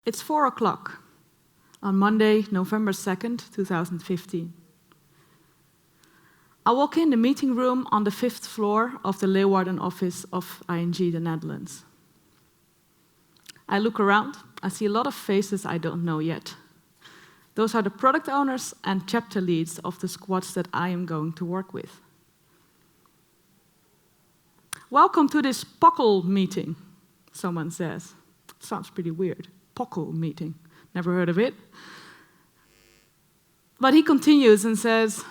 It's 4 o'clock on Monday, November 2nd, 2015. I walk in the meeting room on the 5th floor of the Leeuwarden office of ING, the Netherlands. I look around. I see a lot of faces I don't know yet. Those are the product owners and chapter leads of the squads that I am going to work with. Welcome to this POCL meeting, someone says. Sounds pretty weird. POCL meeting. Never heard of it. But he continues and says,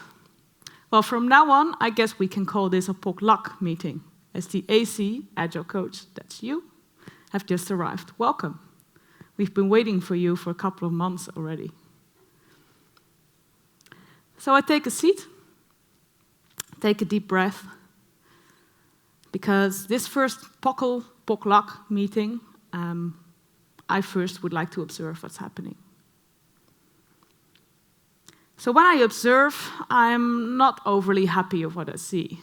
well, from now on, I guess we can call this a POCLAC meeting, as the AC, Agile Coach, that's you, have just arrived. Welcome. We've been waiting for you for a couple of months already. So I take a seat, take a deep breath, because this first POCLAC meeting, I first would like to observe what's happening. So when I observe, I'm not overly happy with what I see.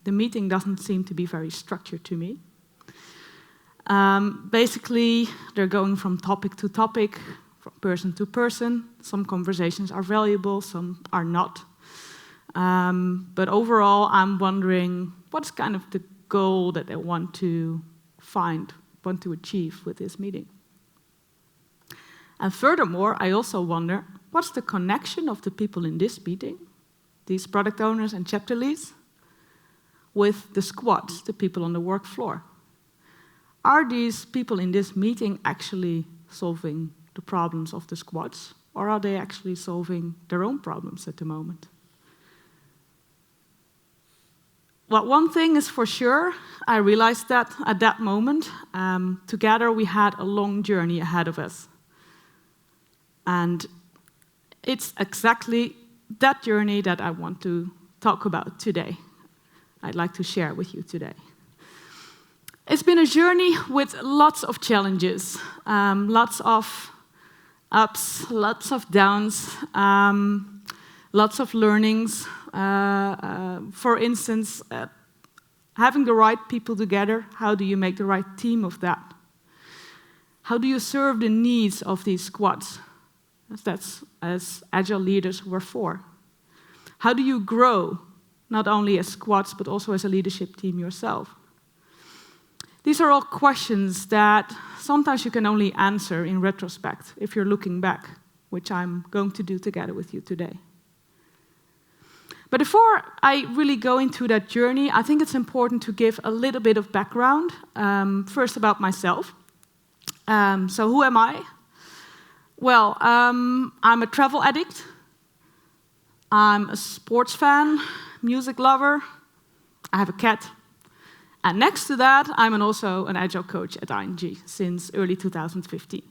The meeting doesn't seem to be very structured to me. Basically, they're going from topic to topic, from person to person. Some conversations are valuable, some are not. But overall, I'm wondering what's kind of the goal that they want to achieve with this meeting. And furthermore, I also wonder, what's the connection of the people in this meeting, these product owners and chapter leads, with the squads, the people on the work floor? Are these people in this meeting actually solving the problems of the squads, or are they actually solving their own problems at the moment? Well, one thing is for sure, I realized that at that moment, together we had a long journey ahead of us. And it's exactly that journey that I want to talk about today. I'd like to share with you today. It's been a journey with lots of challenges, lots of ups, lots of downs, lots of learnings. For instance, having the right people together, how do you make the right team of that? How do you serve the needs of these squads? That's as Agile leaders we're for. How do you grow, not only as squads, but also as a leadership team yourself? These are all questions that sometimes you can only answer in retrospect, if you're looking back, which I'm going to do together with you today. But before I really go into that journey, I think it's important to give a little bit of background, first about myself. So who am I? Well, I'm a travel addict. I'm a sports fan, music lover. I have a cat. And next to that, I'm also an Agile coach at ING since early 2015.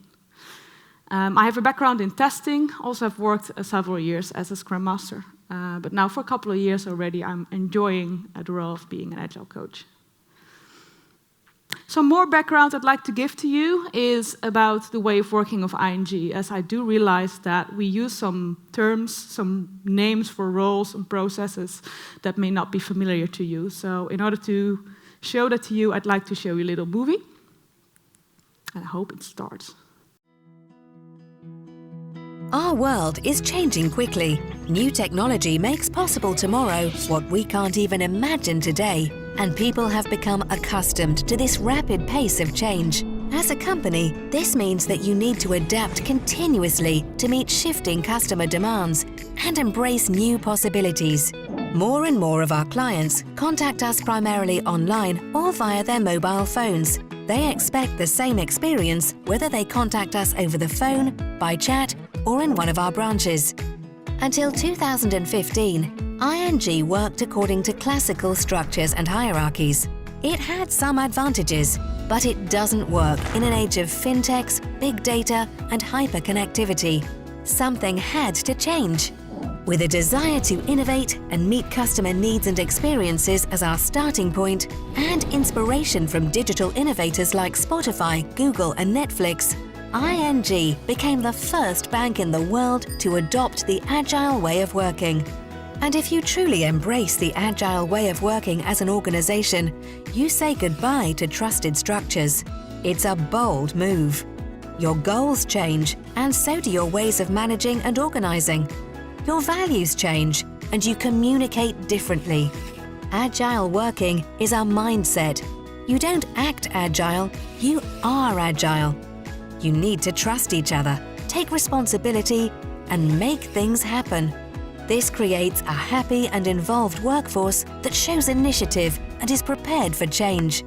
I have a background in testing. Also, have worked several years as a Scrum Master. But now for a couple of years already, I'm enjoying the role of being an Agile coach. Some more background I'd like to give to you is about the way of working of ING, as I do realize that we use some terms, some names for roles and processes that may not be familiar to you. So in order to show that to you, I'd like to show you a little movie. And I hope it starts. Our world is changing quickly. New technology makes possible tomorrow what we can't even imagine today. And people have become accustomed to this rapid pace of change. As a company, this means that you need to adapt continuously to meet shifting customer demands and embrace new possibilities. More and more of our clients contact us primarily online or via their mobile phones. They expect the same experience whether they contact us over the phone, by chat, or in one of our branches. Until 2015, ING worked according to classical structures and hierarchies. It had some advantages, but it doesn't work in an age of fintechs, big data, and hyperconnectivity. Something had to change. With a desire to innovate and meet customer needs and experiences as our starting point, and inspiration from digital innovators like Spotify, Google, and Netflix, ING became the first bank in the world to adopt the Agile way of working. And if you truly embrace the Agile way of working as an organization, you say goodbye to trusted structures. It's a bold move. Your goals change, and so do your ways of managing and organizing. Your values change, and you communicate differently. Agile working is a mindset. You don't act agile, you are agile. You need to trust each other, take responsibility, and make things happen. This creates a happy and involved workforce that shows initiative and is prepared for change.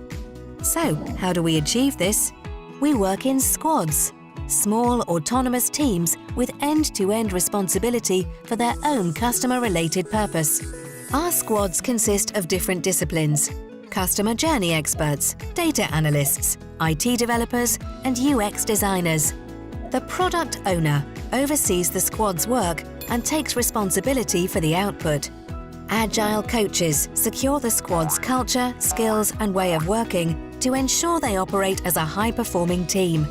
So, how do we achieve this? We work in squads, small autonomous teams with end-to-end responsibility for their own customer-related purpose. Our squads consist of different disciplines: customer journey experts, data analysts, IT developers, and UX designers. The product owner oversees the squad's work and takes responsibility for the output. Agile coaches secure the squad's culture, skills, and way of working to ensure they operate as a high-performing team.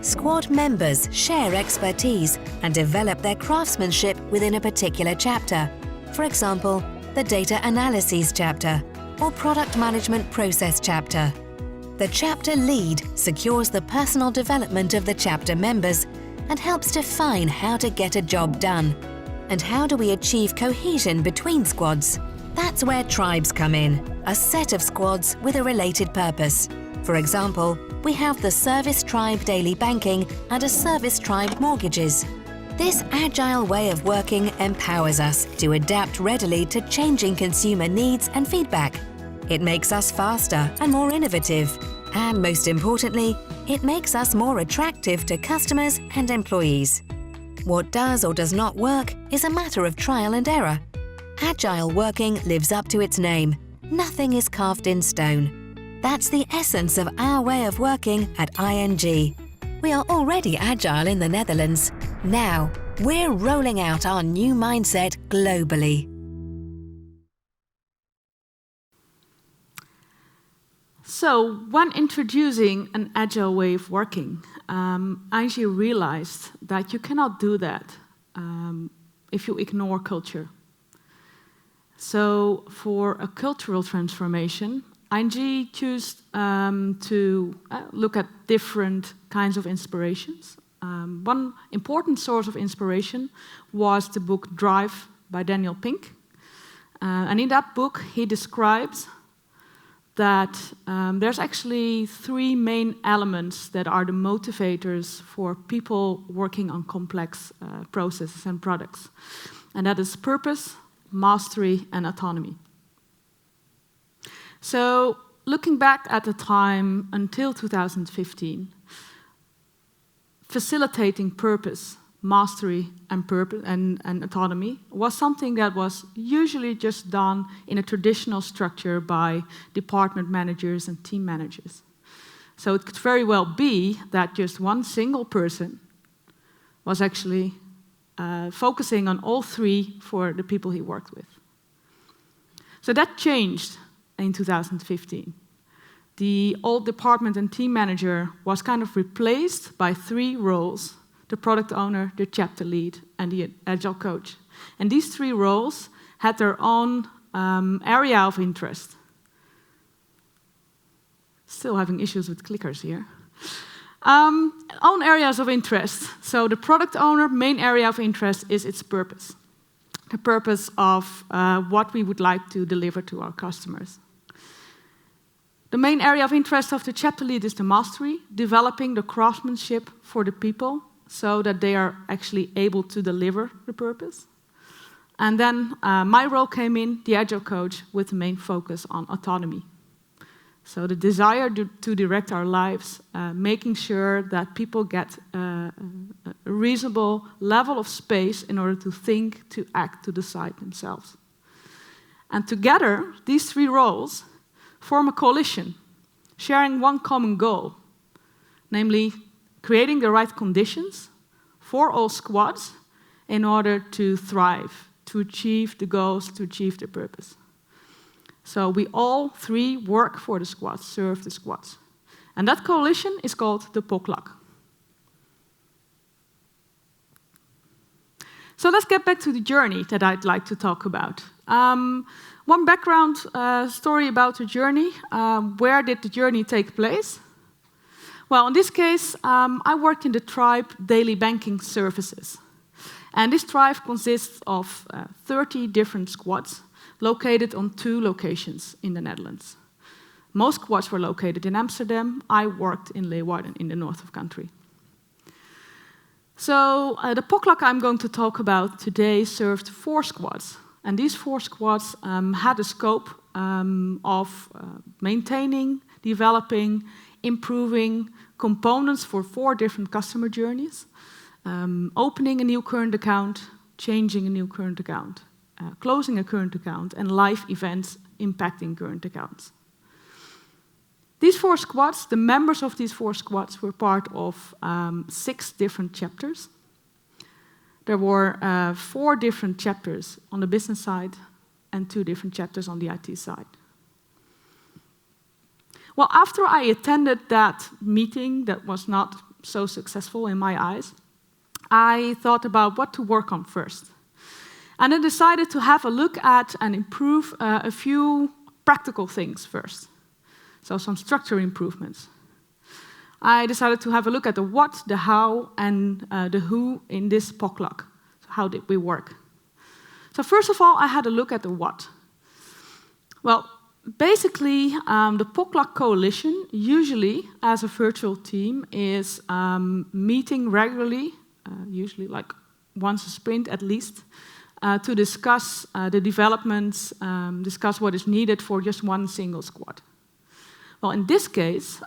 Squad members share expertise and develop their craftsmanship within a particular chapter. For example, the data analyses chapter or product management process chapter. The chapter lead secures the personal development of the chapter members and helps define how to get a job done. And how do we achieve cohesion between squads? That's where tribes come in, a set of squads with a related purpose. For example, we have the Service Tribe Daily Banking and a Service Tribe Mortgages. This agile way of working empowers us to adapt readily to changing consumer needs and feedback. It makes us faster and more innovative. And most importantly, it makes us more attractive to customers and employees. What does or does not work is a matter of trial and error. Agile working lives up to its name. Nothing is carved in stone. That's the essence of our way of working at ING. We are already agile in the Netherlands. Now, we're rolling out our new mindset globally. So, when introducing an agile way of working, ING realized that you cannot do that if you ignore culture. So, for a cultural transformation, ING chose to look at different kinds of inspirations. One important source of inspiration was the book Drive by Daniel Pink. And in that book, he describes that there's actually three main elements that are the motivators for people working on complex processes and products. And that is purpose, mastery, and autonomy. So, looking back at the time until 2015, facilitating purpose, mastery, and autonomy was something that was usually just done in a traditional structure by department managers and team managers. So it could very well be that just one single person was actually focusing on all three for the people he worked with. So that changed in 2015. The old department and team manager was kind of replaced by three roles: the product owner, the chapter lead, and the agile coach. And these three roles had their own area of interest. Still having issues with clickers here. Own areas of interest. So the product owner, main area of interest is its purpose. The purpose of what we would like to deliver to our customers. The main area of interest of the chapter lead is the mastery, developing the craftsmanship for the people so that they are actually able to deliver the purpose. And then my role came in, the agile coach, with the main focus on autonomy. So the desire to direct our lives, making sure that people get a reasonable level of space in order to think, to act, to decide themselves. And together, these three roles form a coalition, sharing one common goal, namely creating the right conditions for all squads in order to thrive, to achieve the goals, to achieve the purpose. So we all three work for the squads, serve the squads. And that coalition is called the POCLAC. So let's get back to the journey that I'd like to talk about. One background story about the journey. Where did the journey take place? Well, in this case, I worked in the tribe Daily Banking Services. And this tribe consists of 30 different squads located on 2 locations in the Netherlands. Most squads were located in Amsterdam. I worked in Leeuwarden in the north of the country. So the POCLAC I'm going to talk about today served 4 squads. And these 4 squads had a scope of maintaining, developing, improving components for 4 different customer journeys, opening a new current account, changing a new current account, closing a current account, and live events impacting current accounts. These 4 squads, the members of these 4 squads were part of 6 different chapters. There were 4 different chapters on the business side and 2 different chapters on the IT side. Well, after I attended that meeting that was not so successful in my eyes, I thought about what to work on first. And I decided to have a look at and improve a few practical things first. So some structure improvements. I decided to have a look at the what, the how, and the who in this POCLAC. So how did we work? So first of all, I had a look at the what. Well, basically, the POCLAC coalition, usually as a virtual team, is meeting regularly, usually like once a sprint at least, to discuss the developments, discuss what is needed for just one single squad. Well, in this case,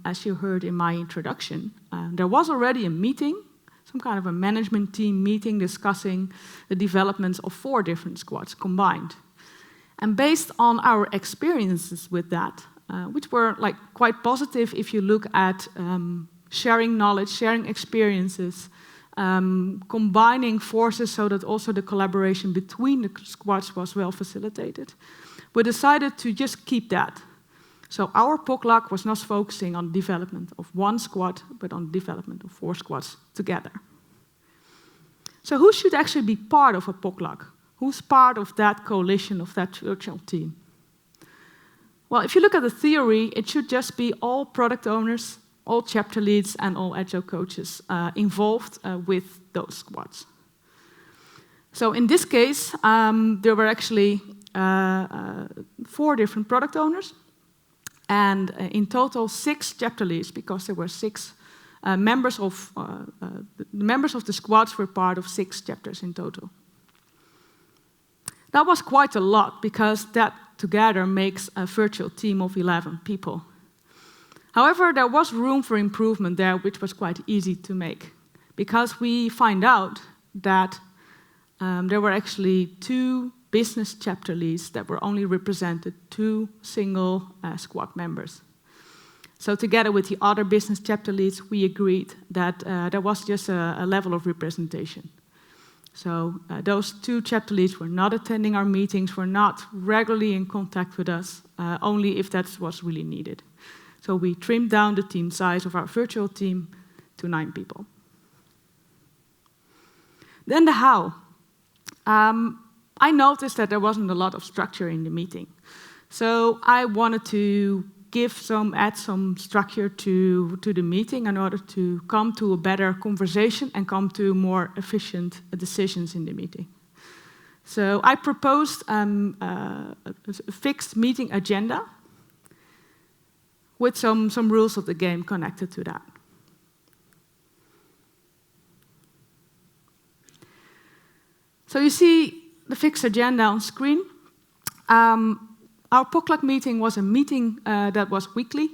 as you heard in my introduction, there was already a meeting, some kind of a management team meeting discussing the developments of 4 different squads combined. And based on our experiences with that, which were like quite positive if you look at sharing knowledge, sharing experiences, combining forces so that also the collaboration between the squads was well facilitated, we decided to just keep that. So our POCLAC was not focusing on the development of 1 squad, but on the development of 4 squads together. So who should actually be part of a POCLAC? Who's part of that coalition, of that virtual team? Well, if you look at the theory, it should just be all product owners, all chapter leads, and all agile coaches involved with those squads. So in this case, there were actually 4 different product owners, and in total 6 chapter leads, because there were 6 members of the members of the squads were part of 6 chapters in total. That was quite a lot, because that together makes a virtual team of 11 people. However, there was room for improvement there, which was quite easy to make, because we find out that there were actually 2 business chapter leads that were only represented 2 single squad members. So together with the other business chapter leads, we agreed that there was just a level of representation. So those 2 chapter leads were not attending our meetings, were not regularly in contact with us, only if that was really needed. So we trimmed down the team size of our virtual team to 9 people. Then the how. I noticed that there wasn't a lot of structure in the meeting. So I wanted to add some structure to the meeting in order to come to a better conversation and come to more efficient decisions in the meeting. So I proposed a fixed meeting agenda with some rules of the game connected to that. So you see the fixed agenda on screen. Our POCLAC meeting was a meeting that was weekly,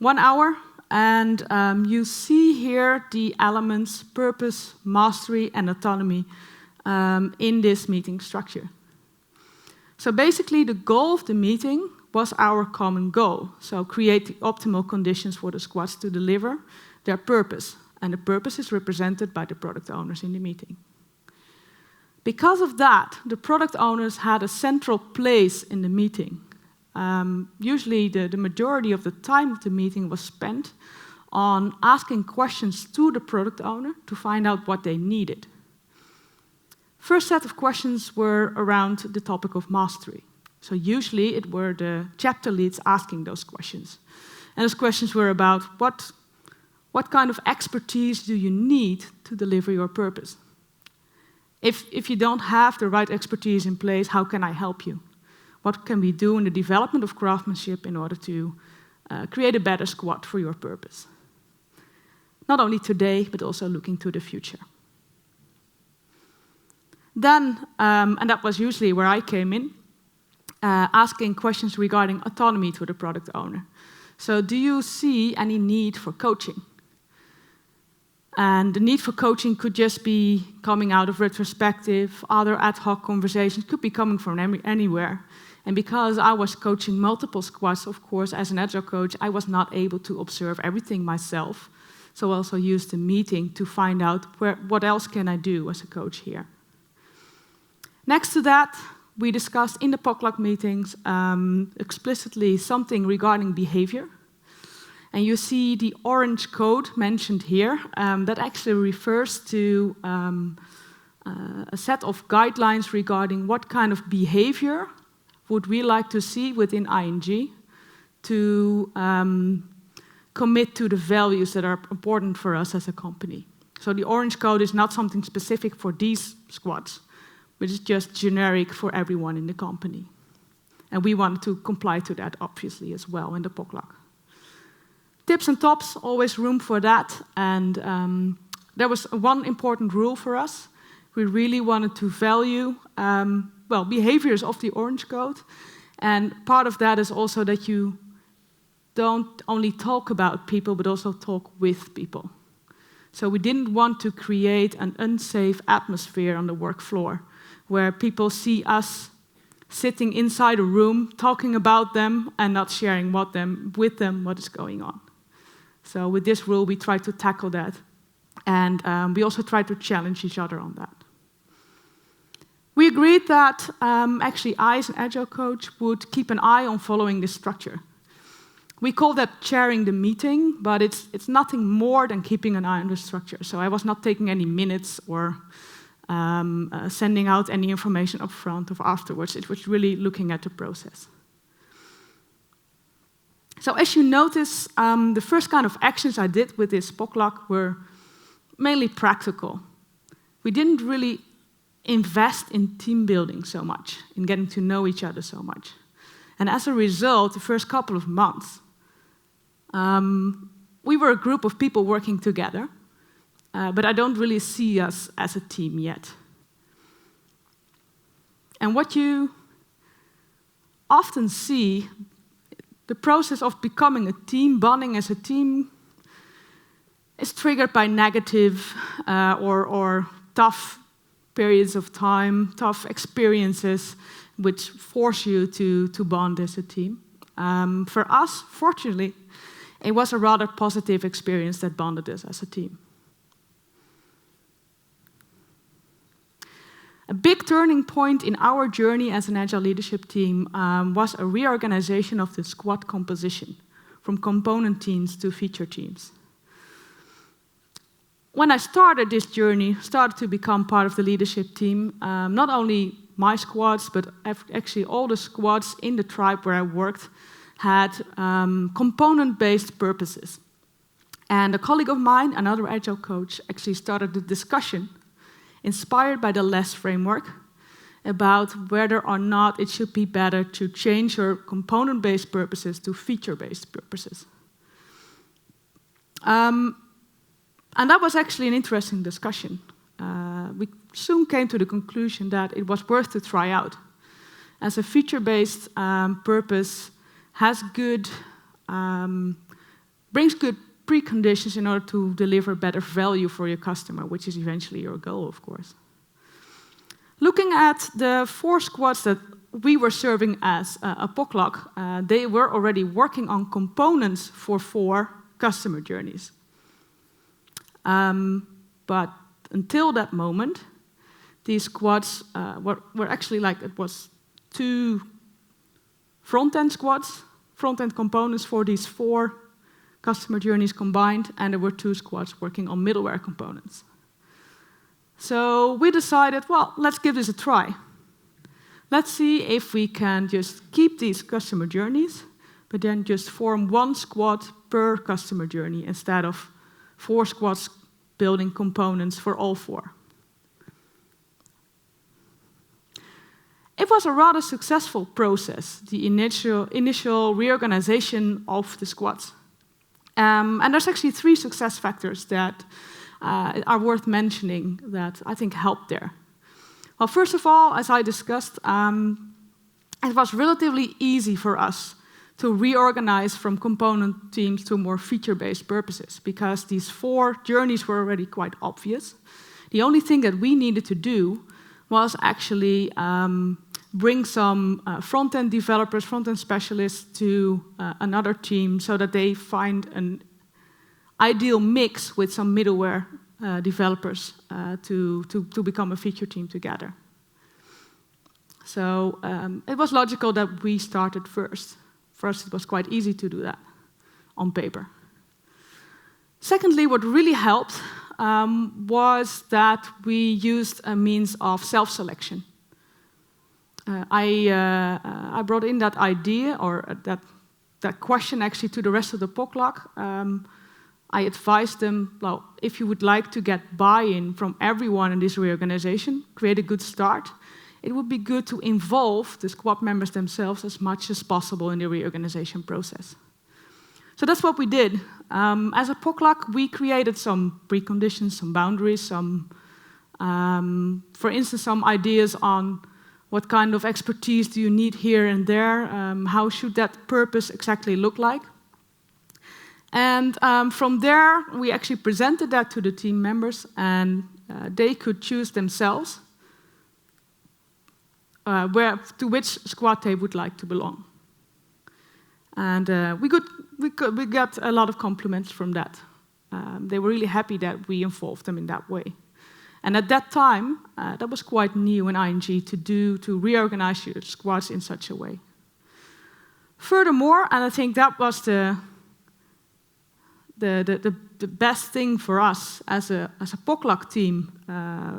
1 hour, and you see here the elements purpose, mastery, and autonomy in this meeting structure. So basically the goal of the meeting was our common goal, so create the optimal conditions for the squads to deliver their purpose, and the purpose is represented by the product owners in the meeting. Because of that, the product owners had a central place in the meeting. Usually the majority of the time of the meeting was spent on asking questions to the product owner to find out what they needed. First set of questions were around the topic of mastery. So usually it were the chapter leads asking those questions. And those questions were about what kind of expertise do you need to deliver your purpose? If you don't have the right expertise in place, how can I help you? What can we do in the development of craftsmanship in order to create a better squad for your purpose? Not only today, but also looking to the future. Then, and that was usually where I came in, asking questions regarding autonomy to the product owner. So do you see any need for coaching? And the need for coaching could just be coming out of retrospective, other ad hoc conversations, could be coming from anywhere. And because I was coaching multiple squads, of course, as an Agile coach, I was not able to observe everything myself. So I also used the meeting to find out what else can I do as a coach here. Next to that, we discussed in the POCLAC meetings explicitly something regarding behavior. And you see the orange code mentioned here. That actually refers to a set of guidelines regarding what kind of behavior would we like to see within ING to commit to the values that are important for us as a company. So the orange code is not something specific for these squads, but it's just generic for everyone in the company. And we wanted to comply to that, obviously, as well in the POCLAC. Tips and tops, always room for that. And there was one important rule for us. We really wanted to value, behaviors of the orange code. And part of that is also that you don't only talk about people, but also talk with people. So we didn't want to create an unsafe atmosphere on the work floor, where people see us sitting inside a room, talking about them, and not sharing with them what is going on. So with this rule, we try to tackle that. And we also try to challenge each other on that. We agreed that actually I, as an Agile coach, would keep an eye on following this structure. We call that chairing the meeting, but it's nothing more than keeping an eye on the structure. So I was not taking any minutes or sending out any information up front or afterwards. It was really looking at the process. So as you notice, the first kind of actions I did with this POCLAC were mainly practical. We didn't really invest in team building so much, in getting to know each other so much. And as a result, the first couple of months, we were a group of people working together, but I don't really see us as a team yet. And what you often see, the process of becoming a team, bonding as a team, is triggered by negative or tough periods of time, tough experiences, which force you to bond as a team. For us, fortunately, it was a rather positive experience that bonded us as a team. A big turning point in our journey as an Agile Leadership Team was a reorganization of the squad composition from component teams to feature teams. When I started this journey, started to become part of the leadership team, not only my squads, but actually all the squads in the tribe where I worked had component-based purposes. And a colleague of mine, another Agile coach, actually started a discussion inspired by the LESS framework about whether or not it should be better to change your component-based purposes to feature-based purposes. And that was actually an interesting discussion. We soon came to the conclusion that it was worth to try out, as a feature-based purpose has brings good preconditions in order to deliver better value for your customer, which is eventually your goal, of course. Looking at the 4 squads that we were serving as a POCLAC, they were already working on components for 4 customer journeys. But until that moment, these squads were actually it was 2 front-end squads, front-end components for these 4 customer journeys combined, and there were 2 squads working on middleware components. So we decided, well, let's give this a try. Let's see if we can just keep these customer journeys, but then just form 1 squad per customer journey instead of 4 squads building components for all 4. It was a rather successful process, the initial reorganization of the squads. And there's actually 3 success factors that are worth mentioning that I think helped there. Well, first of all, as I discussed, it was relatively easy for us to reorganize from component teams to more feature-based purposes because these 4 journeys were already quite obvious. The only thing that we needed to do was actually bring some front-end developers, front-end specialists to another team so that they find an ideal mix with some middleware developers to become a feature team together. So it was logical that we started first. For us, it was quite easy to do that on paper. Secondly, what really helped was that we used a means of self-selection. I brought in that idea, or that question actually to the rest of the POCLAC. I advised them, well, if you would like to get buy-in from everyone in this reorganization, create a good start, it would be good to involve the squad members themselves as much as possible in the reorganization process. So that's what we did. As a POCLAC, we created some preconditions, some boundaries, for instance, some ideas on what kind of expertise do you need here and there, how should that purpose exactly look like. And from there, we actually presented that to the team members, and they could choose themselves to which squad they would like to belong. And we got a lot of compliments from that. They were really happy that we involved them in that way. And at that time, that was quite new in ING to reorganize your squads in such a way. Furthermore, and I think that was the best thing for us as a POCLAC team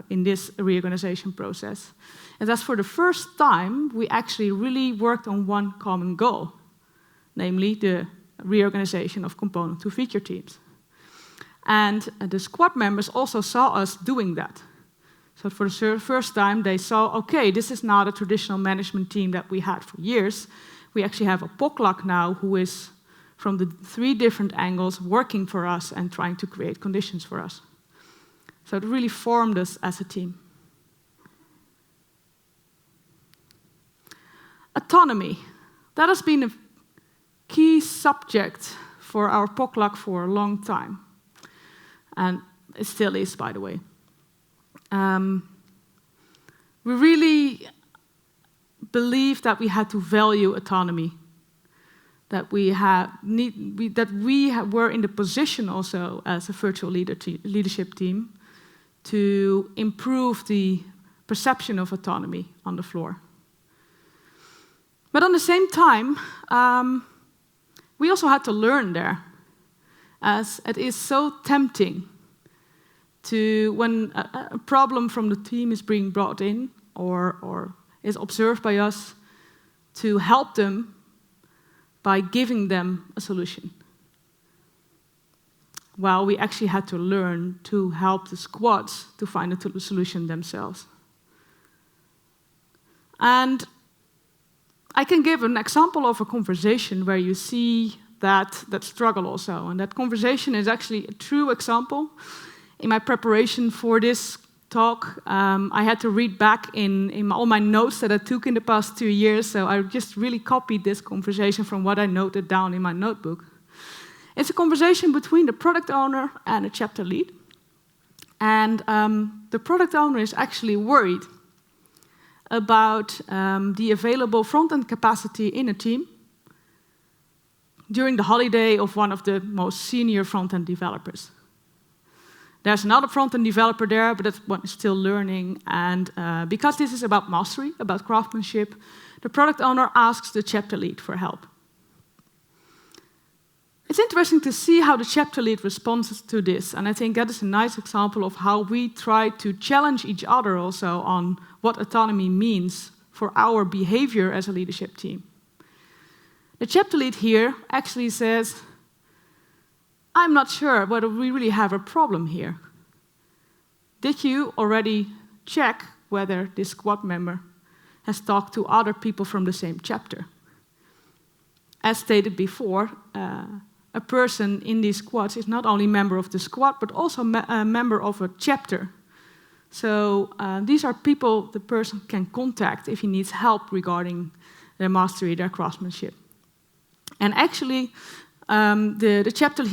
in this reorganization process, and that's for the first time we actually really worked on one common goal, namely the reorganization of component to feature teams. And the squad members also saw us doing that. So for the first time they saw, okay, this is not a traditional management team that we had for years. We actually have a POCLAC now who is from the 3 different angles working for us and trying to create conditions for us. So it really formed us as a team. Autonomy. That has been a key subject for our POCLAC for a long time. And it still is, by the way. We really believed that we had to value autonomy, that we were in the position also as a virtual leadership team to improve the perception of autonomy on the floor. But at the same time, we also had to learn there, as it is so tempting to, when a problem from the team is being brought in or is observed by us, to help them by giving them a solution. While we actually had to learn to help the squads to find a solution themselves. And I can give an example of a conversation where you see that struggle also. And that conversation is actually a true example. In my preparation for this talk, I had to read back in all my notes that I took in the past 2 years, so I just really copied this conversation from what I noted down in my notebook. It's a conversation between the product owner and a chapter lead. And the product owner is actually worried about the available front-end capacity in a team during the holiday of one of the most senior front-end developers. There's another front-end developer there, but that one is still learning. And because this is about mastery, about craftsmanship, the product owner asks the chapter lead for help. It's interesting to see how the chapter lead responds to this. And I think that is a nice example of how we try to challenge each other also on what autonomy means for our behavior as a leadership team. The chapter lead here actually says, I'm not sure whether we really have a problem here. Did you already check whether this squad member has talked to other people from the same chapter? As stated before, a person in these squads is not only a member of the squad, but also a member of a chapter. So these are people the person can contact if he needs help regarding their mastery, their craftsmanship. And actually, the chapter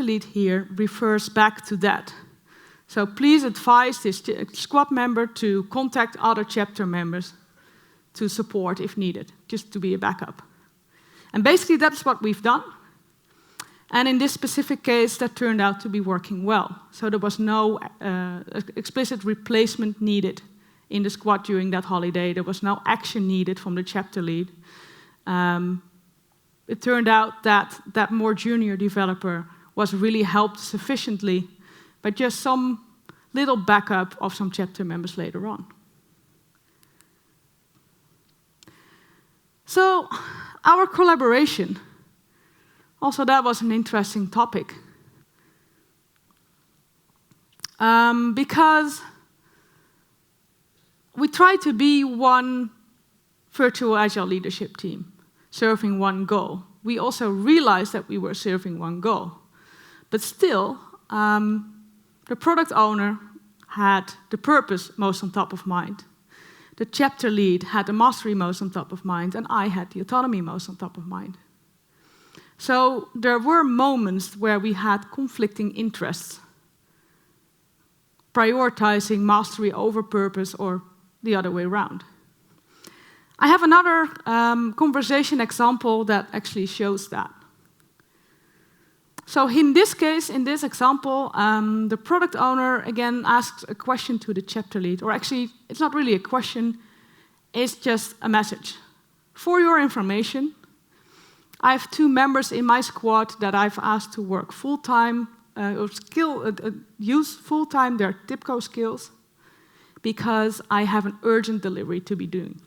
lead here refers back to that. So please advise this squad member to contact other chapter members to support if needed, just to be a backup. And basically that's what we've done. And in this specific case, that turned out to be working well. So there was no explicit replacement needed in the squad during that holiday. There was no action needed from the chapter lead. It turned out that that more junior developer was really helped sufficiently by just some little backup of some chapter members later on. So our collaboration, also that was an interesting topic. Because we try to be one virtual Agile leadership team, serving one goal. We also realized that we were serving one goal. But still, the product owner had the purpose most on top of mind. The chapter lead had the mastery most on top of mind, and I had the autonomy most on top of mind. So there were moments where we had conflicting interests, prioritizing mastery over purpose or the other way around. I have another conversation example that actually shows that. So in this case, in this example, the product owner again asks a question to the chapter lead, or actually it's not really a question, it's just a message. For your information, I have 2 members in my squad that I've asked to work full-time, use full-time their TIPCO skills because I have an urgent delivery to be doing.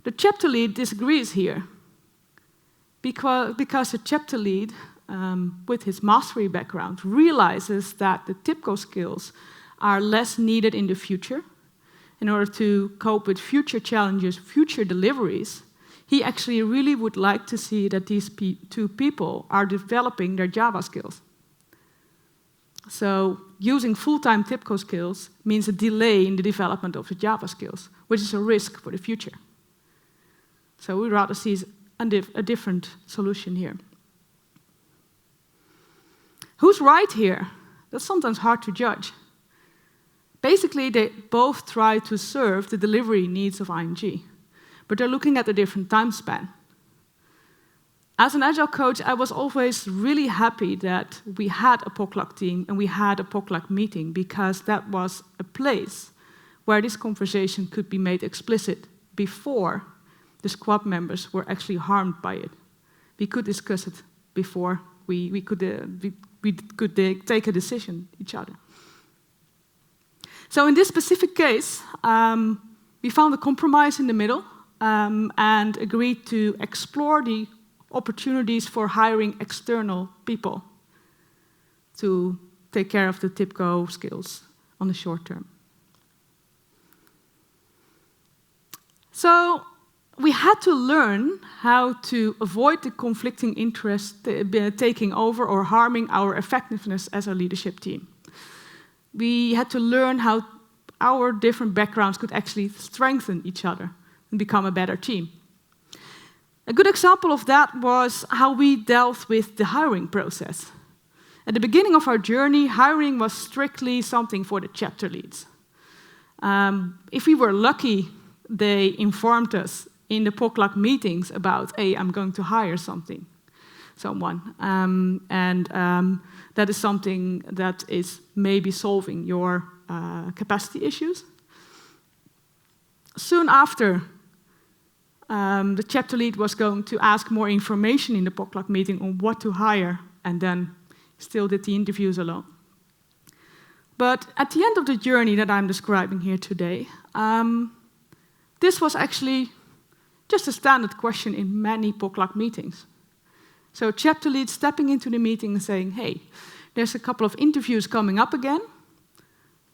The chapter lead disagrees here because the chapter lead, with his mastery background, realizes that the TIPCO skills are less needed in the future. In order to cope with future challenges, future deliveries, he actually really would like to see that these 2 people are developing their Java skills. So using full-time TIPCO skills means a delay in the development of the Java skills, which is a risk for the future. So we'd rather see a different solution here. Who's right here? That's sometimes hard to judge. Basically, they both try to serve the delivery needs of ING, but they're looking at a different time span. As an Agile coach, I was always really happy that we had a POCLAC team and we had a POCLAC meeting, because that was a place where this conversation could be made explicit before the squad members were actually harmed by it. We could discuss it before we could take a decision each other. So in this specific case, we found a compromise in the middle and agreed to explore the opportunities for hiring external people to take care of the TIPCO skills on the short term. So we had to learn how to avoid the conflicting interests taking over or harming our effectiveness as a leadership team. We had to learn how our different backgrounds could actually strengthen each other and become a better team. A good example of that was how we dealt with the hiring process. At the beginning of our journey, hiring was strictly something for the chapter leads. If we were lucky, they informed us in the POCLAC meetings about, hey, I'm going to hire someone. That is something that is maybe solving your capacity issues. Soon after, the chapter lead was going to ask more information in the POCLAC meeting on what to hire, and then still did the interviews alone. But at the end of the journey that I'm describing here today, this was actually just a standard question in many POCLAC meetings. So chapter lead stepping into the meeting and saying, hey, there's a couple of interviews coming up again,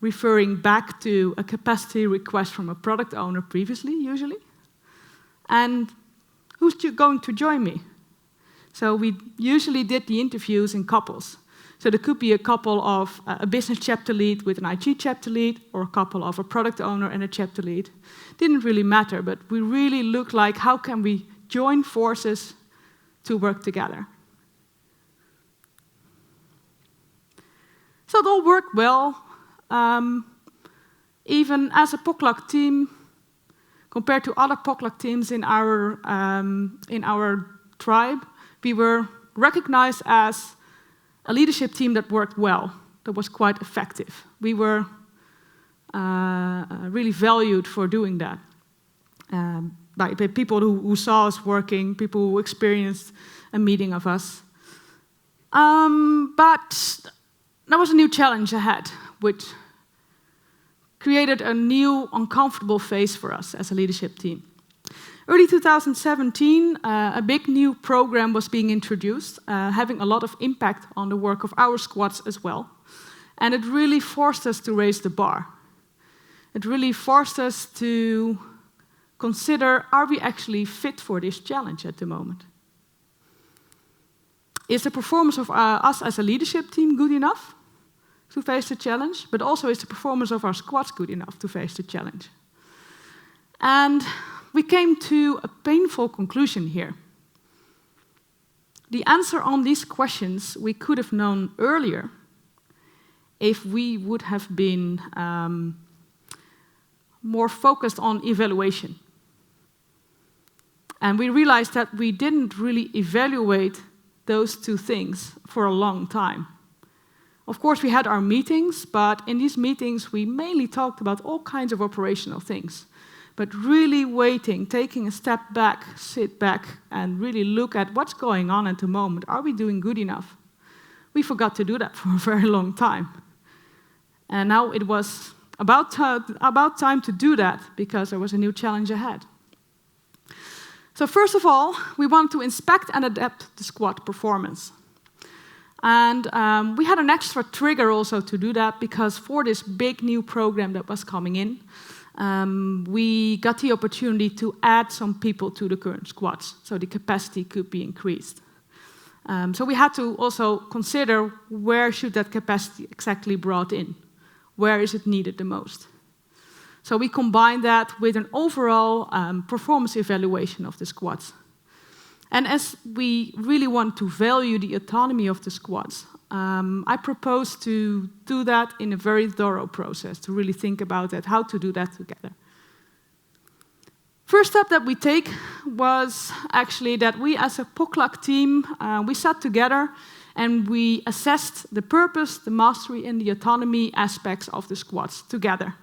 referring back to a capacity request from a product owner previously, usually. And who's going to join me? So we usually did the interviews in couples. So there could be a couple of a business chapter lead with an IT chapter lead, or a couple of a product owner and a chapter lead. Didn't really matter, but we really looked like how can we join forces to work together. So it all worked well. Even as a POCLAC team, compared to other POCLAC teams in our tribe, we were recognized as a leadership team that worked well, that was quite effective. We were really valued for doing that. By people who saw us working, people who experienced a meeting of us. But there was a new challenge ahead, which created a new uncomfortable phase for us as a leadership team. Early 2017, a big new program was being introduced, having a lot of impact on the work of our squads as well. And it really forced us to raise the bar. It really forced us to consider, are we actually fit for this challenge at the moment? Is the performance of us as a leadership team good enough to face the challenge? But also, is the performance of our squads good enough to face the challenge? And we came to a painful conclusion here. The answer on these questions we could have known earlier if we would have been more focused on evaluation. And we realized that we didn't really evaluate those two things for a long time. Of course, we had our meetings, but in these meetings, we mainly talked about all kinds of operational things. But really waiting, taking a step back, sit back, and really look at what's going on at the moment. Are we doing good enough? We forgot to do that for a very long time. And now it was about time to do that, because there was a new challenge ahead. So first of all, we want to inspect and adapt the squad performance. And we had an extra trigger also to do that, because for this big new program that was coming in, we got the opportunity to add some people to the current squads, so the capacity could be increased. So we had to also consider, where should that capacity exactly brought in? Where is it needed the most? So we combined that with an overall performance evaluation of the squads. And as we really want to value the autonomy of the squads, I propose to do that in a very thorough process, to really think about that, how to do that together. First step that we take was actually that we as a POCLAC team, we sat together and we assessed the purpose, the mastery, and the autonomy aspects of the squads together.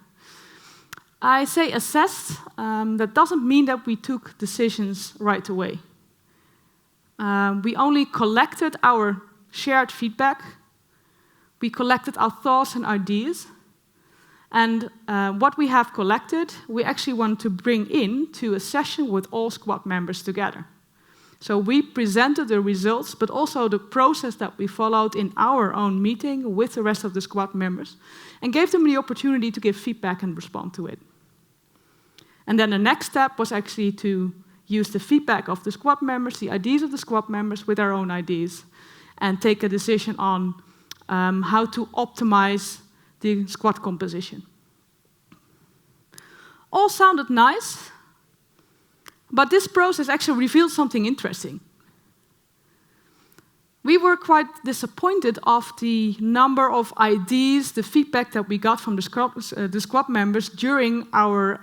I say assessed, that doesn't mean that we took decisions right away. We only collected our shared feedback. We collected our thoughts and ideas. And what we have collected, we actually want to bring in to a session with all squad members together. So we presented the results, but also the process that we followed in our own meeting with the rest of the squad members, and gave them the opportunity to give feedback and respond to it. And then the next step was actually to use the feedback of the squad members, the ideas of the squad members, with our own ideas, and take a decision on how to optimize the squad composition. All sounded nice, but this process actually revealed something interesting. We were quite disappointed of the number of ideas, the feedback that we got from the squad members during our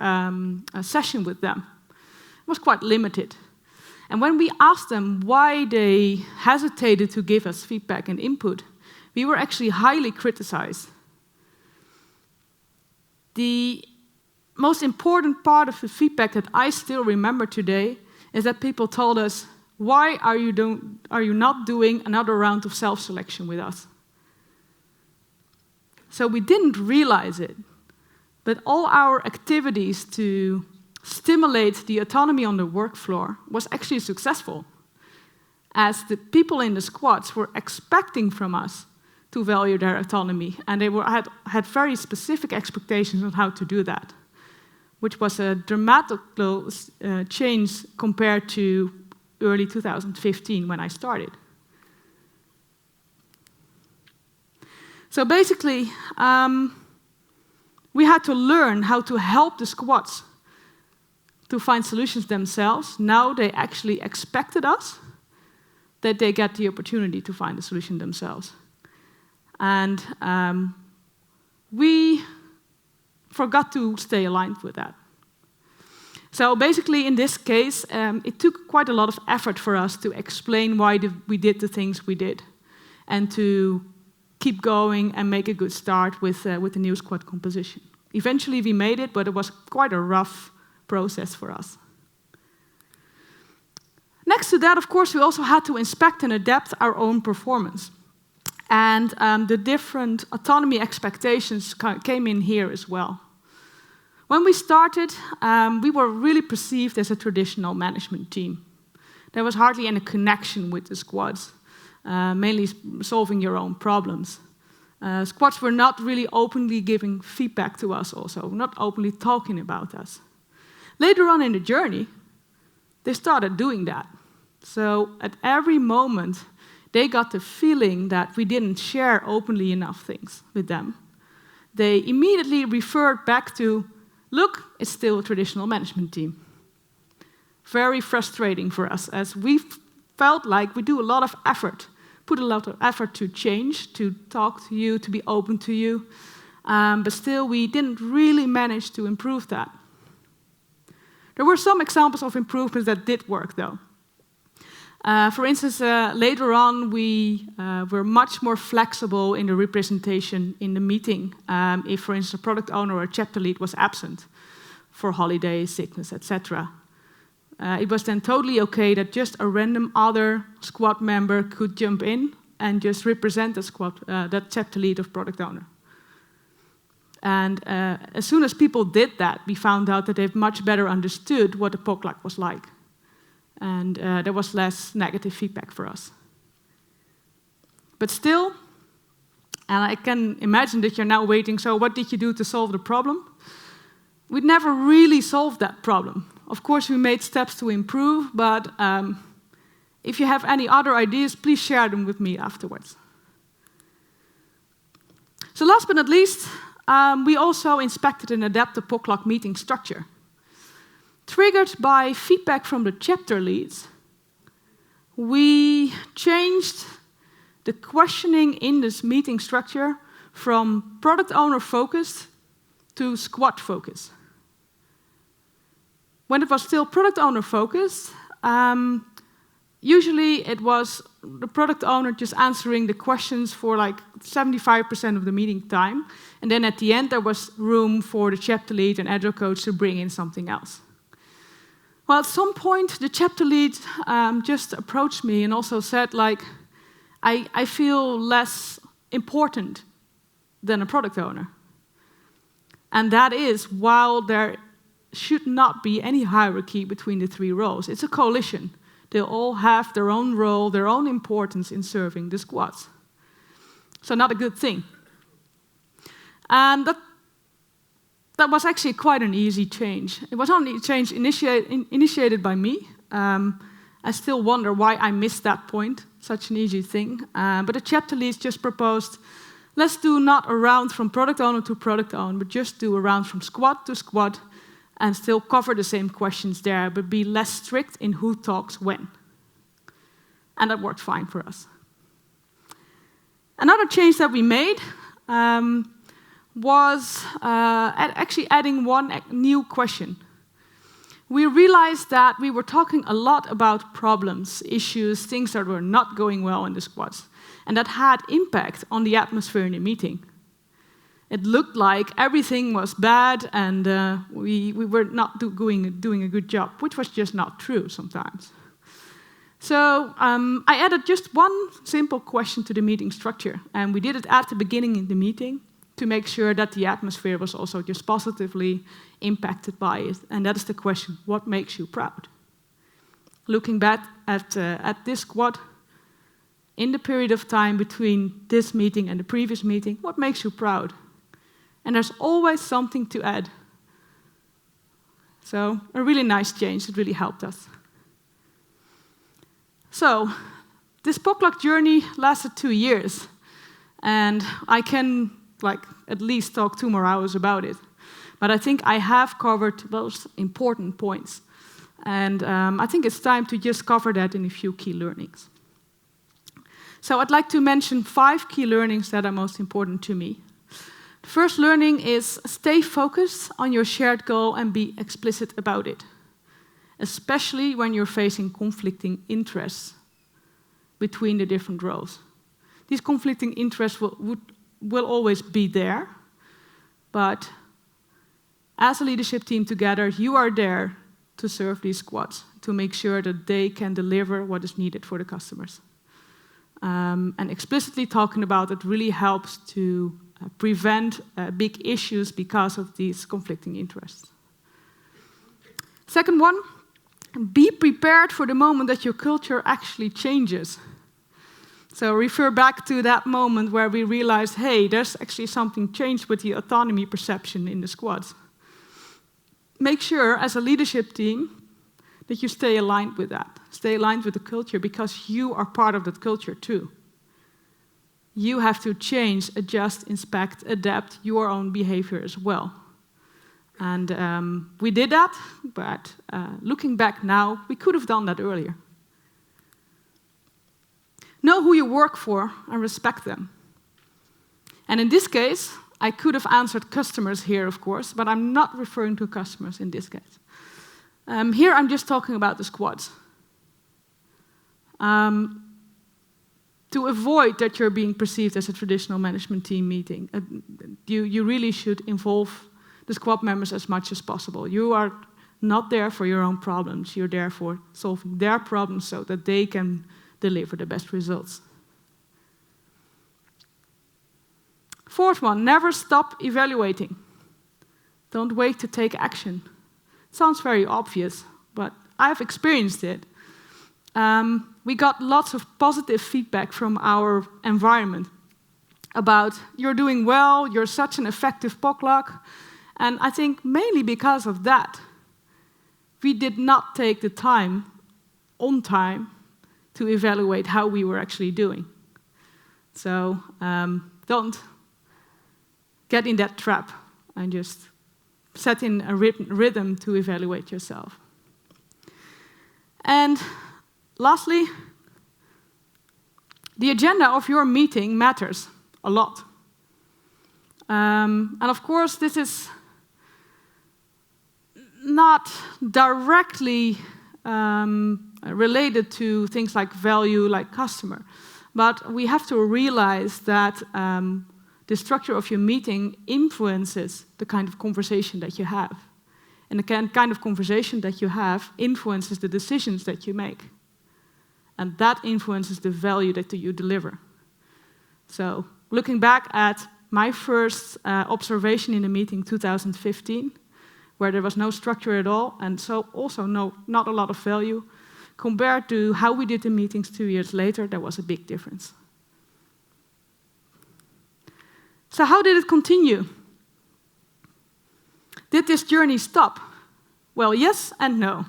session with them. It was quite limited. And when we asked them why they hesitated to give us feedback and input, we were actually highly criticized. The most important part of the feedback that I still remember today is that people told us, why are you not doing another round of self-selection with us? So we didn't realize it, but all our activities to stimulate the autonomy on the work floor was actually successful, as the people in the squads were expecting from us to value their autonomy, and they had very specific expectations on how to do that, which was a dramatic change compared to early 2015 when I started. So basically, we had to learn how to help the squads to find solutions themselves. Now they actually expected us that they get the opportunity to find a solution themselves. And we forgot to stay aligned with that. So basically, in this case, it took quite a lot of effort for us to explain why we did the things we did, and to keep going and make a good start with the new squad composition. Eventually, we made it, but it was quite a rough process for us. Next to that, of course, we also had to inspect and adapt our own performance. And the different autonomy expectations came in here as well. When we started, we were really perceived as a traditional management team. There was hardly any connection with the squads, mainly solving your own problems. Squads were not really openly giving feedback to us also, not openly talking about us. Later on in the journey, they started doing that. So at every moment, they got the feeling that we didn't share openly enough things with them. They immediately referred back to, look, it's still a traditional management team. Very frustrating for us, as we felt like we do a lot of effort, put a lot of effort to change, to talk to you, to be open to you, but still we didn't really manage to improve that. There were some examples of improvements that did work, though. For instance, later on, we were much more flexible in the representation in the meeting. If, for instance, a product owner or a chapter lead was absent for holiday, sickness, etc. It was then totally okay that just a random other squad member could jump in and just represent the squad, that chapter lead of product owner. And as soon as people did that, we found out that they've much better understood what the POCLAC was like. And there was less negative feedback for us. But still, and I can imagine that you're now waiting, so what did you do to solve the problem? We'd never really solved that problem. Of course, we made steps to improve, but if you have any other ideas, please share them with me afterwards. So last but not least, we also inspected and adapted the POCLAC meeting structure. Triggered by feedback from the chapter leads, we changed the questioning in this meeting structure from product owner focused to squad focused. When it was still product owner focused, usually it was the product owner just answering the questions for like 75% of the meeting time, and then at the end there was room for the chapter lead and agile coach to bring in something else. Well, at some point, the chapter lead just approached me and also said, like, I feel less important than a product owner. And that is, while there should not be any hierarchy between the three roles, it's a coalition. They all have their own role, their own importance in serving the squads. So not a good thing. And that was actually quite an easy change. It was only a change initiated by me. I still wonder why I missed that point, such an easy thing. But the chapter leads just proposed, let's do not a round from product owner to product owner, but just do a round from squad to squad and still cover the same questions there, but be less strict in who talks when. And that worked fine for us. Another change that we made was actually adding one new question. We realized that we were talking a lot about problems, issues, things that were not going well in the squads, and that had impact on the atmosphere in the meeting. It looked like everything was bad and we were not doing a good job, which was just not true sometimes. So I added just one simple question to the meeting structure, and we did it at the beginning of the meeting to make sure that the atmosphere was also just positively impacted by it. And that is the question, what makes you proud? Looking back at this squad, in the period of time between this meeting and the previous meeting, what makes you proud? And there's always something to add. So a really nice change, it really helped us. So this POCLAC journey lasted 2 years, and I can at least talk 2 more hours about it. But I think I have covered those important points. And I think it's time to just cover that in a few key learnings. So I'd like to mention 5 key learnings that are most important to me. The first learning is stay focused on your shared goal and be explicit about it, especially when you're facing conflicting interests between the different roles. These conflicting interests will always be there, but as a leadership team together, you are there to serve these squads, to make sure that they can deliver what is needed for the customers. And explicitly talking about it really helps to prevent big issues because of these conflicting interests. Second one, be prepared for the moment that your culture actually changes. So refer back to that moment where we realized, hey, there's actually something changed with the autonomy perception in the squads. Make sure, as a leadership team, that you stay aligned with that. Stay aligned with the culture, because you are part of that culture too. You have to change, adjust, inspect, adapt your own behavior as well. And we did that, but looking back now, we could have done that earlier. Know who you work for and respect them. And in this case, I could have answered customers here, of course, but I'm not referring to customers in this case. Here I'm just talking about the squads. To avoid that you're being perceived as a traditional management team meeting, you really should involve the squad members as much as possible. You are not there for your own problems. You're there for solving their problems so that they can deliver the best results. Fourth one, never stop evaluating. Don't wait to take action. It sounds very obvious, but I've experienced it. We got lots of positive feedback from our environment about you're doing well, you're such an effective POCLAC, and I think mainly because of that, we did not take the time, on time, to evaluate how we were actually doing. So don't get in that trap and just set in a rhythm to evaluate yourself. And lastly, the agenda of your meeting matters a lot. And of course, this is not directly related to things like value, like customer. But we have to realize that the structure of your meeting influences the kind of conversation that you have. And the kind of conversation that you have influences the decisions that you make. And that influences the value that you deliver. So looking back at my first observation in a meeting 2015, where there was no structure at all, and so also not a lot of value, compared to how we did the meetings 2 years later, there was a big difference. So how did it continue? Did this journey stop? Well, yes and no.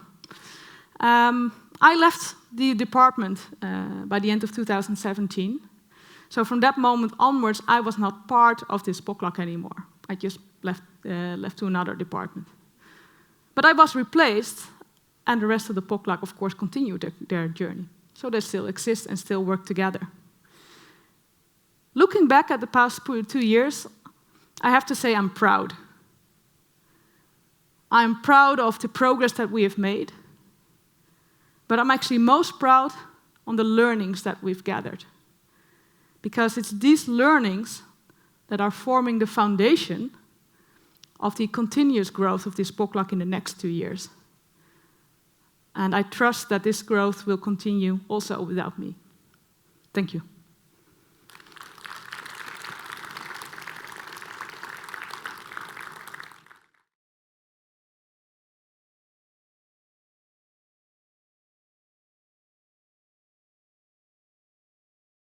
I left the department by the end of 2017. So from that moment onwards, I was not part of this POCLAC anymore. I just left to another department. But I was replaced, and the rest of the POCLAC, of course, continued their journey. So they still exist and still work together. Looking back at the past 2 years, I have to say I'm proud. I'm proud of the progress that we have made, but I'm actually most proud on the learnings that we've gathered. Because it's these learnings that are forming the foundation of the continuous growth of this POCLAC in the next 2 years. And I trust that this growth will continue also without me. Thank you.